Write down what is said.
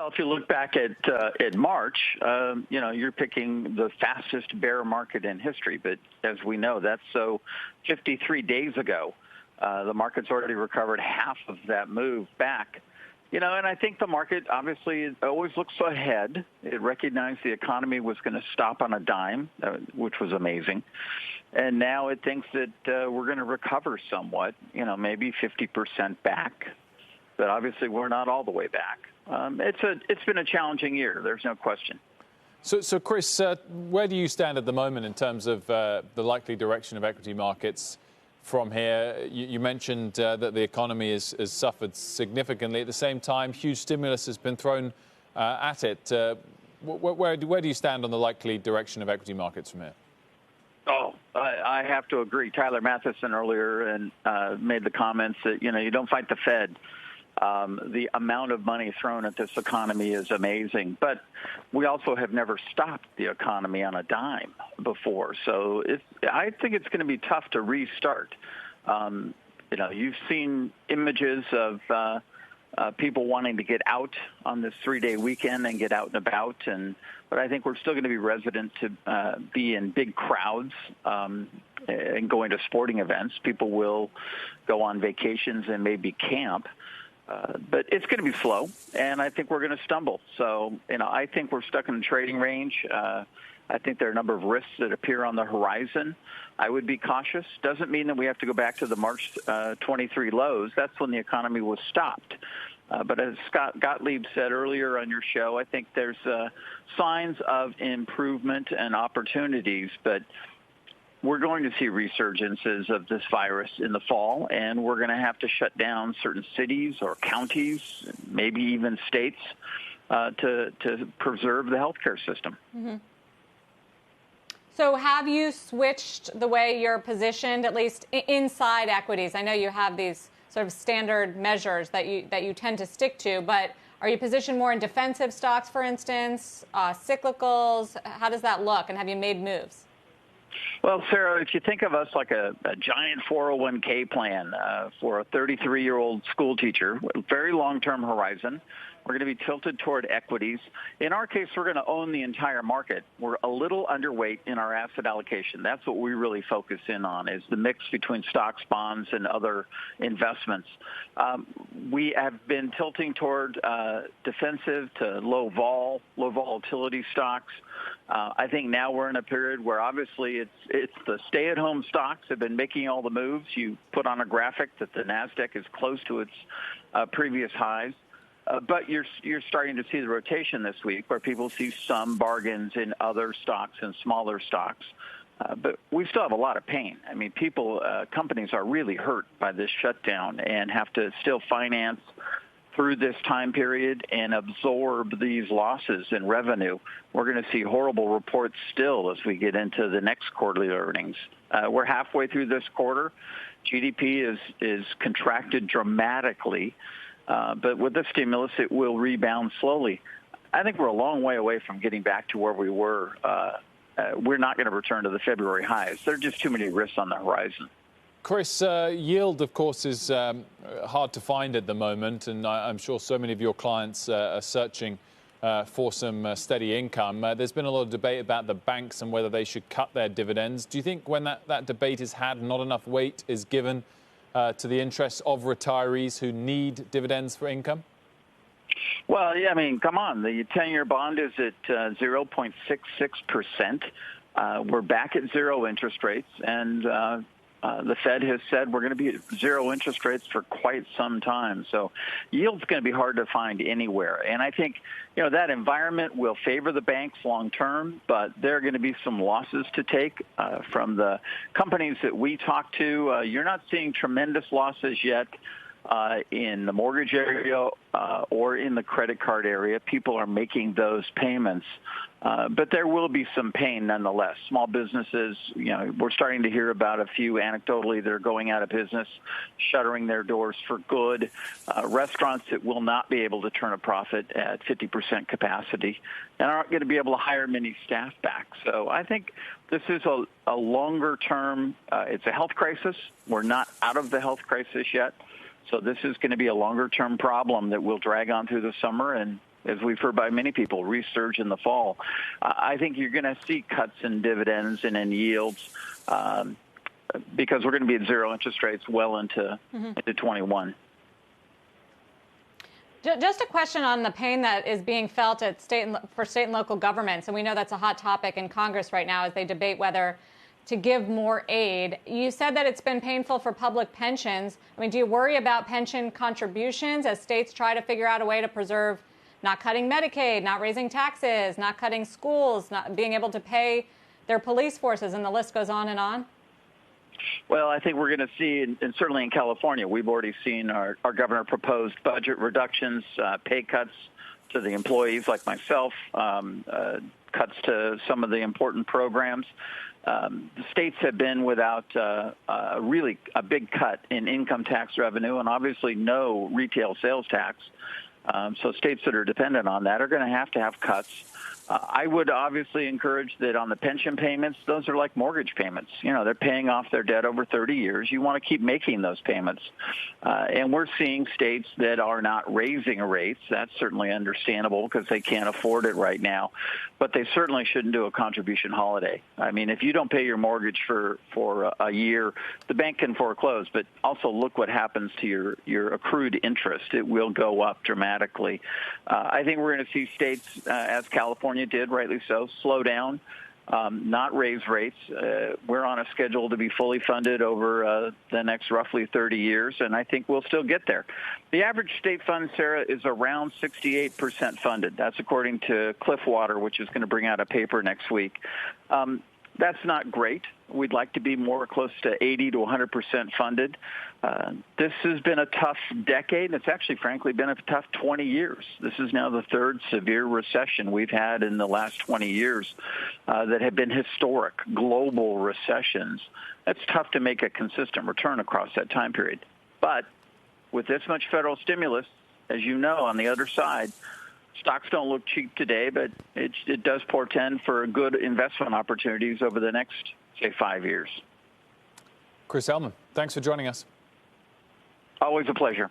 Well, if you look back at March, you're picking the fastest bear market in history. But as we know, that's 53 days ago. The market's already recovered half of that move back. And I think the market obviously always looks ahead. It recognized the economy was going to stop on a dime, which was amazing. And now it thinks that we're going to recover somewhat, maybe 50% back. But obviously we're not all the way back. It's been a challenging year. There's no question. So Chris, where do you stand at the moment in terms of the likely direction of equity markets from here? You mentioned that the economy has suffered significantly. At the same time, huge stimulus has been thrown at it. Where do you stand on the likely direction of equity markets from here? Oh, I have to agree. Tyler Mathisen earlier made the comments that, you don't fight the Fed. The amount of money thrown at this economy is amazing. But we also have never stopped the economy on a dime before. So I think it's going to be tough to restart. You've seen images of people wanting to get out on this 3-day weekend and get out and about. But I think we're still going to be resident to be in big crowds and going to sporting events. People will go on vacations and maybe camp. But it's going to be slow, and I think we're going to stumble. So, I think we're stuck in a trading range. I think there are a number of risks that appear on the horizon. I would be cautious. Doesn't mean that we have to go back to the March 23 lows. That's when the economy was stopped. But as Scott Gottlieb said earlier on your show, I think there's signs of improvement and opportunities, but we're going to see resurgences of this virus in the fall, and we're going to have to shut down certain cities or counties, maybe even states, to preserve the healthcare system. Mm-hmm. So have you switched the way you're positioned, at least inside equities? I know you have these sort of standard measures that you tend to stick to, but are you positioned more in defensive stocks, for instance, cyclicals? How does that look, and have you made moves? Well, Sarah, if you think of us like a giant 401k plan for a 33-year-old school teacher, very long-term horizon, we're going to be tilted toward equities. In our case, we're going to own the entire market. We're a little underweight in our asset allocation. That's what we really focus in on, is the mix between stocks, bonds, and other investments. We have been tilting toward defensive to low volatility stocks. I think now we're in a period where obviously it's the stay-at-home stocks have been making all the moves. You put on a graphic that the NASDAQ is close to its previous highs. But you're starting to see the rotation this week where people see some bargains in other stocks and smaller stocks. But we still have a lot of pain. I mean, companies are really hurt by this shutdown and have to still finance through this time period and absorb these losses in revenue. We're going to see horrible reports still as we get into the next quarterly earnings. We're halfway through this quarter. GDP is contracted dramatically. But with the stimulus, it will rebound slowly. I think we're a long way away from getting back to where we were. We're not going to return to the February highs. There are just too many risks on the horizon. Chris, yield, of course, is hard to find at the moment, and I'm sure so many of your clients are searching for some steady income. There's been a lot of debate about the banks and whether they should cut their dividends. Do you think when that debate is had, not enough weight is given to the interests of retirees who need dividends for income? Well, yeah, I mean, come on. The 10-year bond is at 0.66%. We're back at zero interest rates, and the Fed has said we're going to be at zero interest rates for quite some time. So yield's going to be hard to find anywhere. And I think, that environment will favor the banks long term, but there are going to be some losses to take from the companies that we talk to. You're not seeing tremendous losses yet in the mortgage area or in the credit card area. People are making those payments. But there will be some pain nonetheless. Small businesses, we're starting to hear about a few anecdotally that are going out of business, shuttering their doors for good. Restaurants that will not be able to turn a profit at 50% capacity and aren't going to be able to hire many staff back. So I think this is a longer term. It's a health crisis. We're not out of the health crisis yet. So this is going to be a longer-term problem that will drag on through the summer, and as we've heard by many people, resurge in the fall. I think you're going to see cuts in dividends and in yields because we're going to be at zero interest rates well into 21. Just a question on the pain that is being felt at for state and local governments, and we know that's a hot topic in Congress right now as they debate whether to give more aid. You said that it's been painful for public pensions. I mean, do you worry about pension contributions as states try to figure out a way to preserve not cutting Medicaid, not raising taxes, not cutting schools, not being able to pay their police forces, and the list goes on and on? Well, I think we're going to see, and certainly in California, we've already seen our governor propose budget reductions, pay cuts to the employees like myself, cuts to some of the important programs. The states have been without really a big cut in income tax revenue and obviously no retail sales tax. So states that are dependent on that are going to have cuts. I would obviously encourage that on the pension payments, those are like mortgage payments. You know, they're paying off their debt over 30 years. You want to keep making those payments. And we're seeing states that are not raising rates. That's certainly understandable because they can't afford it right now. But they certainly shouldn't do a contribution holiday. I mean, if you don't pay your mortgage for a year, the bank can foreclose. But also look what happens to your accrued interest. It will go up dramatically. I think we're going to see states, as California did, rightly so, slow down, not raise rates. We're on a schedule to be fully funded over the next roughly 30 years, and I think we'll still get there. The average state fund, Sarah, is around 68% funded. That's according to Cliffwater, which is going to bring out a paper next week. That's not great. We'd like to be more close to 80 to 100% funded. This has been a tough decade. It's actually, frankly, been a tough 20 years. This is now the third severe recession we've had in the last 20 years that have been historic global recessions. It's tough to make a consistent return across that time period. But with this much federal stimulus, as you know, on the other side, stocks don't look cheap today, but it does portend for good investment opportunities over the next, say, 5 years. Chris Ailman, thanks for joining us. Always a pleasure.